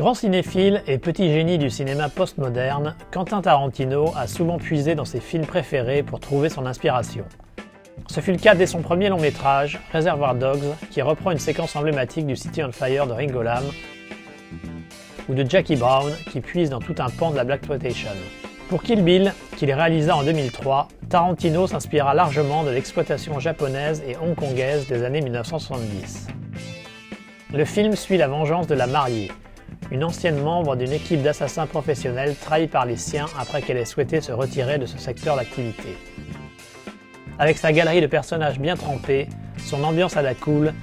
Grand cinéphile et petit génie du cinéma postmoderne, Quentin Tarantino a souvent puisé dans ses films préférés pour trouver son inspiration. Ce fut le cas dès son premier long métrage, Reservoir Dogs, qui reprend une séquence emblématique du City on Fire de Ringo Lam, ou de Jackie Brown, qui puise dans tout un pan de la blaxploitation. Pour Kill Bill, qu'il réalisa en 2003, Tarantino s'inspira largement de l'exploitation japonaise et hongkongaise des années 1970. Le film suit la vengeance de la mariée, une ancienne membre d'une équipe d'assassins professionnels trahie par les siens après qu'elle ait souhaité se retirer de ce secteur d'activité. Avec sa galerie de personnages bien trempés, son ambiance à la cool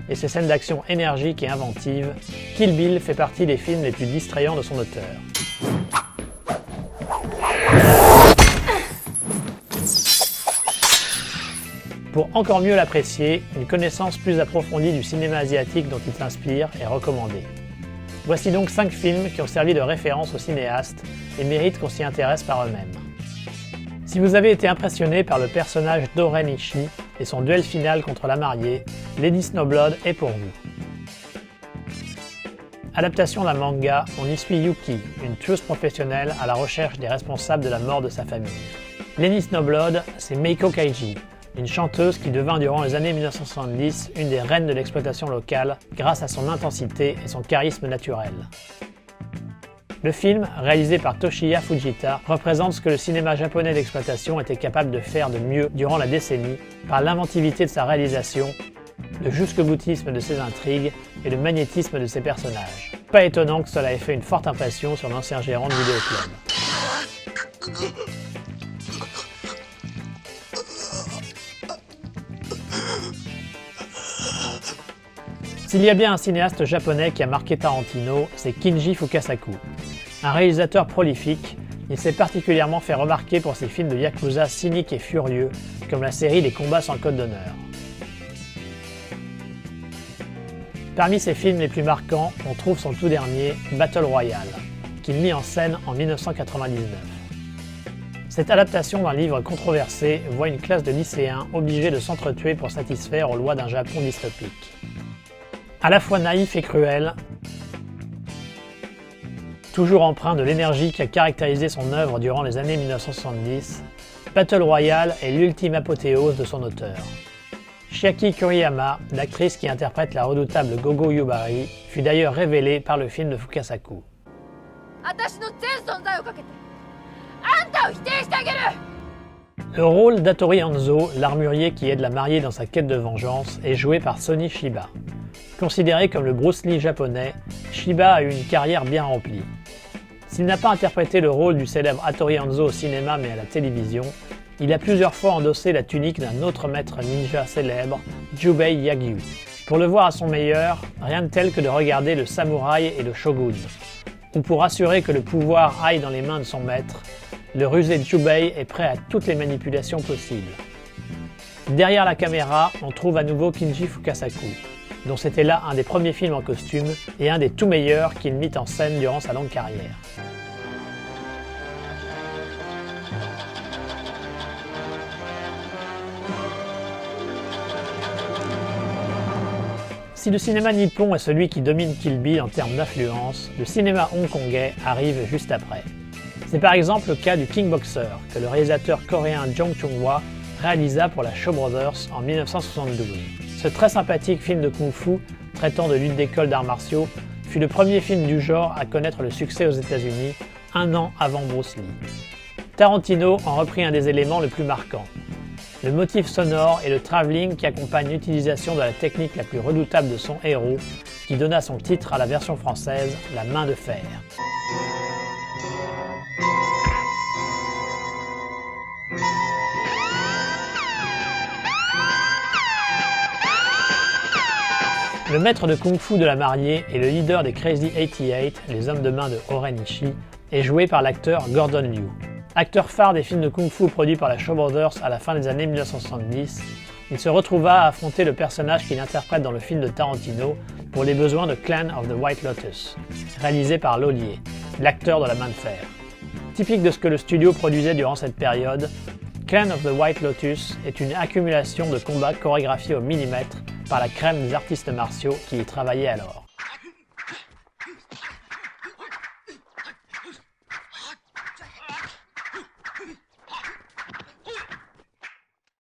et ses scènes d'action énergiques et inventives, Kill Bill fait partie des films les plus distrayants de son auteur. Pour encore mieux l'apprécier, une connaissance plus approfondie du cinéma asiatique dont il s'inspire est recommandée. Voici donc 5 films qui ont servi de référence aux cinéastes et méritent qu'on s'y intéresse par eux-mêmes. Si vous avez été impressionné par le personnage d'Oren Ishii et son duel final contre la mariée, Lady Snowblood est pour vous. Adaptation d'un manga, on y suit Yuki, une tueuse professionnelle à la recherche des responsables de la mort de sa famille. Lady Snowblood, c'est Meiko Kaji, une chanteuse qui devint durant les années 1970 une des reines de l'exploitation locale grâce à son intensité et son charisme naturel. Le film, réalisé par Toshiya Fujita, représente ce que le cinéma japonais d'exploitation était capable de faire de mieux durant la décennie par l'inventivité de sa réalisation, le jusqu'au-boutisme de ses intrigues et le magnétisme de ses personnages. Pas étonnant que cela ait fait une forte impression sur l'ancien gérant de vidéoclub. S'il y a bien un cinéaste japonais qui a marqué Tarantino, c'est Kinji Fukasaku. Un réalisateur prolifique, il s'est particulièrement fait remarquer pour ses films de yakuza cyniques et furieux, comme la série des combats sans code d'honneur. Parmi ses films les plus marquants, on trouve son tout dernier, Battle Royale, qu'il mit en scène en 1999. Cette adaptation d'un livre controversé voit une classe de lycéens obligés de s'entretuer pour satisfaire aux lois d'un Japon dystopique. À la fois naïf et cruel, toujours empreint de l'énergie qui a caractérisé son œuvre durant les années 1970, Battle Royale est l'ultime apothéose de son auteur. Chiaki Kuriyama, l'actrice qui interprète la redoutable Gogo Yubari, fut d'ailleurs révélée par le film de Fukasaku. Le rôle d'Hattori Hanzo, l'armurier qui aide la mariée dans sa quête de vengeance, est joué par Sonny Chiba. Considéré comme le Bruce Lee japonais, Chiba a eu une carrière bien remplie. S'il n'a pas interprété le rôle du célèbre Hattori Hanzo au cinéma mais à la télévision, il a plusieurs fois endossé la tunique d'un autre maître ninja célèbre, Jubei Yagyu. Pour le voir à son meilleur, rien de tel que de regarder le samouraï et le shogun. Ou pour assurer que le pouvoir aille dans les mains de son maître, le rusé Jubei est prêt à toutes les manipulations possibles. Derrière la caméra, on trouve à nouveau Kinji Fukasaku, dont c'était là un des premiers films en costume et un des tout meilleurs qu'il mit en scène durant sa longue carrière. Si le cinéma nippon est celui qui domine Kill Bill en termes d'influence, le cinéma hongkongais arrive juste après. C'est par exemple le cas du Kickboxer, que le réalisateur coréen Jong Chung-hwa réalisa pour la Shaw Brothers en 1972. Ce très sympathique film de kung-fu, traitant de lutte d'école d'arts martiaux, fut le premier film du genre à connaître le succès aux États-Unis, un an avant Bruce Lee. Tarantino en reprit un des éléments les plus marquants. Le motif sonore et le travelling qui accompagne l'utilisation de la technique la plus redoutable de son héros, qui donna son titre à la version française, La main de fer. Le maître de kung-fu de la mariée et le leader des Crazy 88, les hommes de main de Oren Ishii, est joué par l'acteur Gordon Liu. Acteur phare des films de kung-fu produits par la Shaw Brothers à la fin des années 1970, il se retrouva à affronter le personnage qu'il interprète dans le film de Tarantino pour les besoins de Clan of the White Lotus, réalisé par Lolier, l'acteur de La main de fer. Typique de ce que le studio produisait durant cette période, Clan of the White Lotus est une accumulation de combats chorégraphiés au millimètre par la crème des artistes martiaux qui y travaillaient alors.